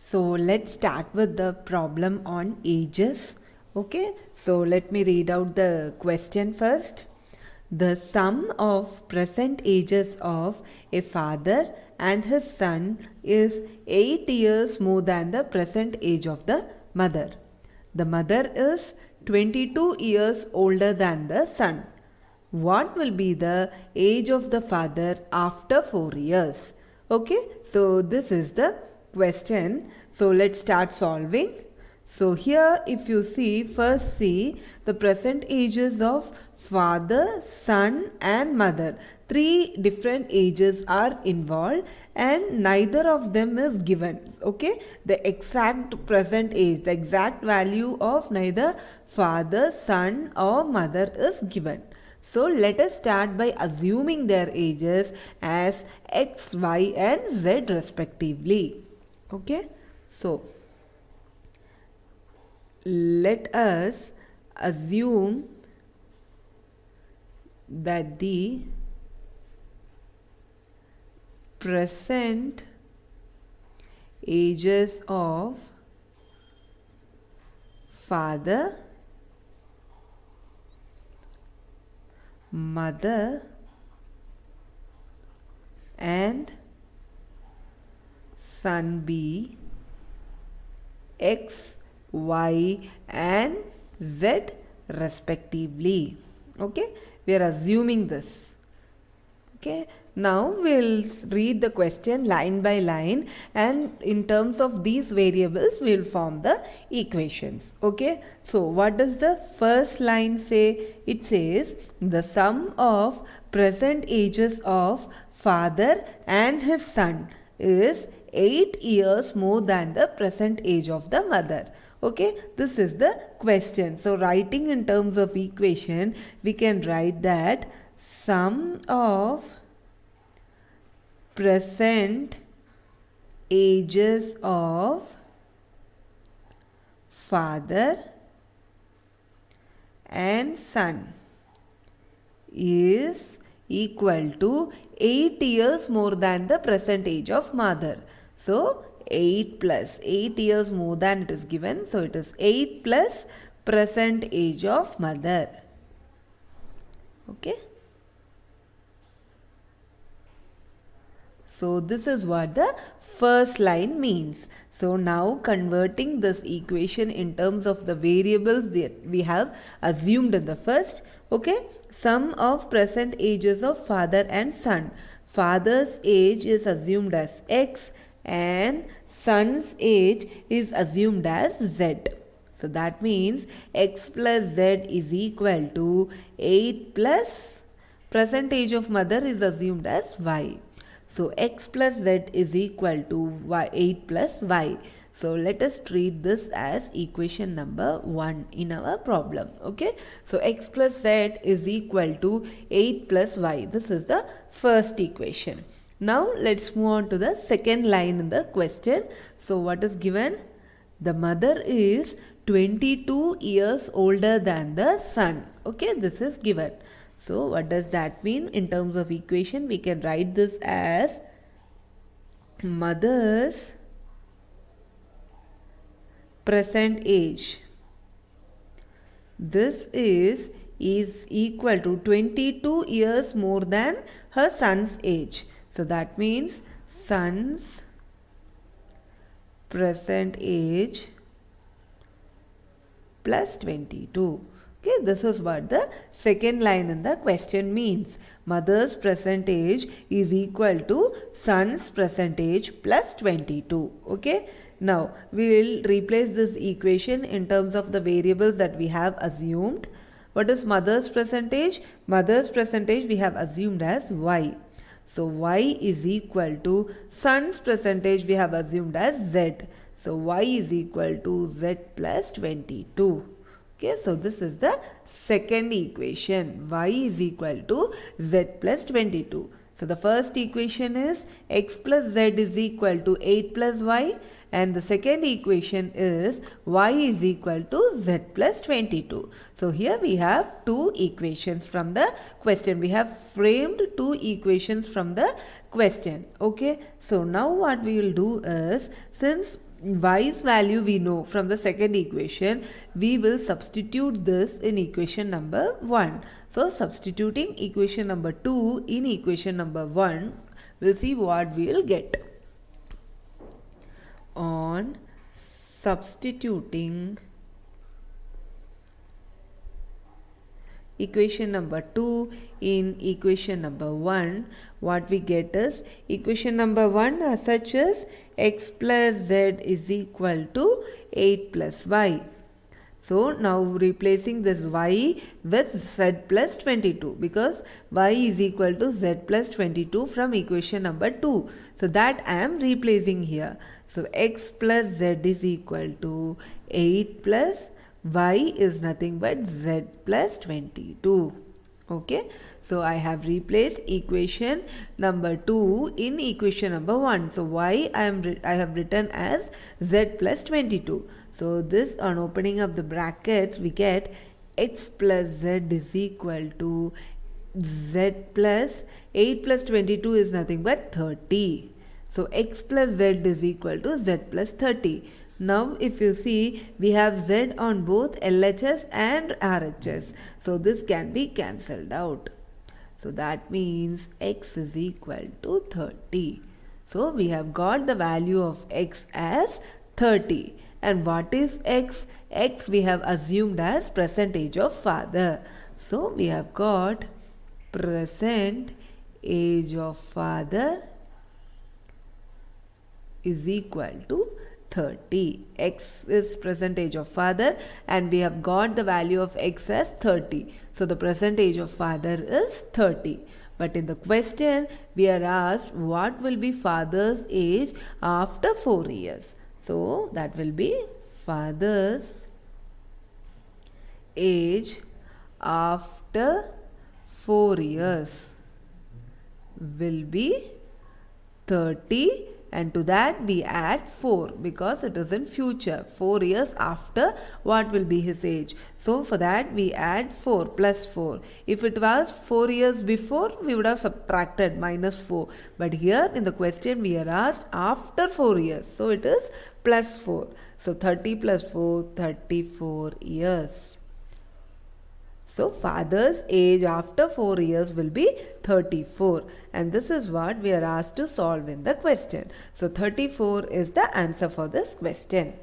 So let's start with the problem on ages. Okay, so let me read out the question first. The sum of present ages of a father and his son is 8 years more than the present age of the mother. The mother is 22 years older than the son. What will be the age of the father after 4 years? Okay, so this is the question. So let's start solving. So here if you see, first see the present ages of father, son and mother. Three different ages are involved and neither of them is given. Okay, the exact present age, the exact value of neither father, son or mother is given. So let us start by assuming their ages as x, y and z respectively. Okay, so let us assume that the present ages of father, mother and son be x, y and z respectively. Okay, we are assuming this. Okay, now we'll read the question line by line and in terms of these variables we'll form the equations. Okay, so what does the first line say? It says the sum of present ages of father and his son is 8 years more than the present age of the mother. Okay, this is the question. So writing in terms of equation, we can write that sum of present ages of father and son is equal to 8 years more than the present age of mother. So 8 plus 8 years more than it is given. So it is 8 plus present age of mother. Okay. So this is what the first line means. So now converting this equation in terms of the variables that we have assumed in the first. Okay, sum of present ages of father and son. Father's age is assumed as x and son's age is assumed as z. So that means x plus z is equal to 8 plus present age of mother is assumed as y. So x plus z is equal to y, 8 plus y. So let us treat this as equation number 1 in our problem. Okay. So x plus z is equal to 8 plus y. This is the first equation. Now let's move on to the second line in the question. So what is given? The mother is 22 years older than the son. Okay, this is given. So what does that mean in terms of equation? We can write this as mother's present age. This is equal to 22 years more than her son's age. So that means son's present age plus 22. Okay, this is what the second line in the question means. Mother's present age is equal to son's present age plus 22. Okay, now we will replace this equation in terms of the variables that we have assumed. What is mother's percentage? Mother's percentage we have assumed as y. So y is equal to son's percentage we have assumed as z. So y is equal to z plus 22. Okay, so this is the second equation. Y is equal to z plus 22. So the first equation is x plus z is equal to 8 plus y, and the second equation is y is equal to z plus 22. So here we have two equations from the question. We have framed two equations from the question. Okay, so now what we will do is, since y's value we know from the second equation, we will substitute this in equation number 1. So substituting equation number 2 in equation number 1, we'll see what we will get. On substituting equation number 2 in equation number 1, what we get is equation number 1 as such is x plus z is equal to 8 plus y. So now replacing this y with z plus 22, because y is equal to z plus 22 from equation number 2. So that I am replacing here. So x plus z is equal to 8 plus y is nothing but z plus 22. Okay, so I have replaced equation number 2 in equation number 1. So y I have written as z plus 22. So this, on opening up the brackets, we get x plus z is equal to z plus 8 plus 22 is nothing but 30. So x plus z is equal to z plus 30. Now if you see, we have z on both LHS and RHS. So this can be cancelled out. So that means x is equal to 30. So we have got the value of x as 30. And what is x? X we have assumed as present age of father. So we have got present age of father is equal to 30. X is present age of father and we have got the value of x as 30. So the present age of father is 30. But in the question we are asked what will be father's age after 4 years. So that will be father's age after 4 years will be 30, and to that we add 4 because it is in future. 4 years after, what will be his age? So for that we add 4 plus 4. If it was 4 years before, we would have subtracted minus 4. But here in the question we are asked after 4 years. So it is plus 4. So 30 plus 4, 34 years. So father's age after 4 years will be 34, and this is what we are asked to solve in the question. So 34 is the answer for this question.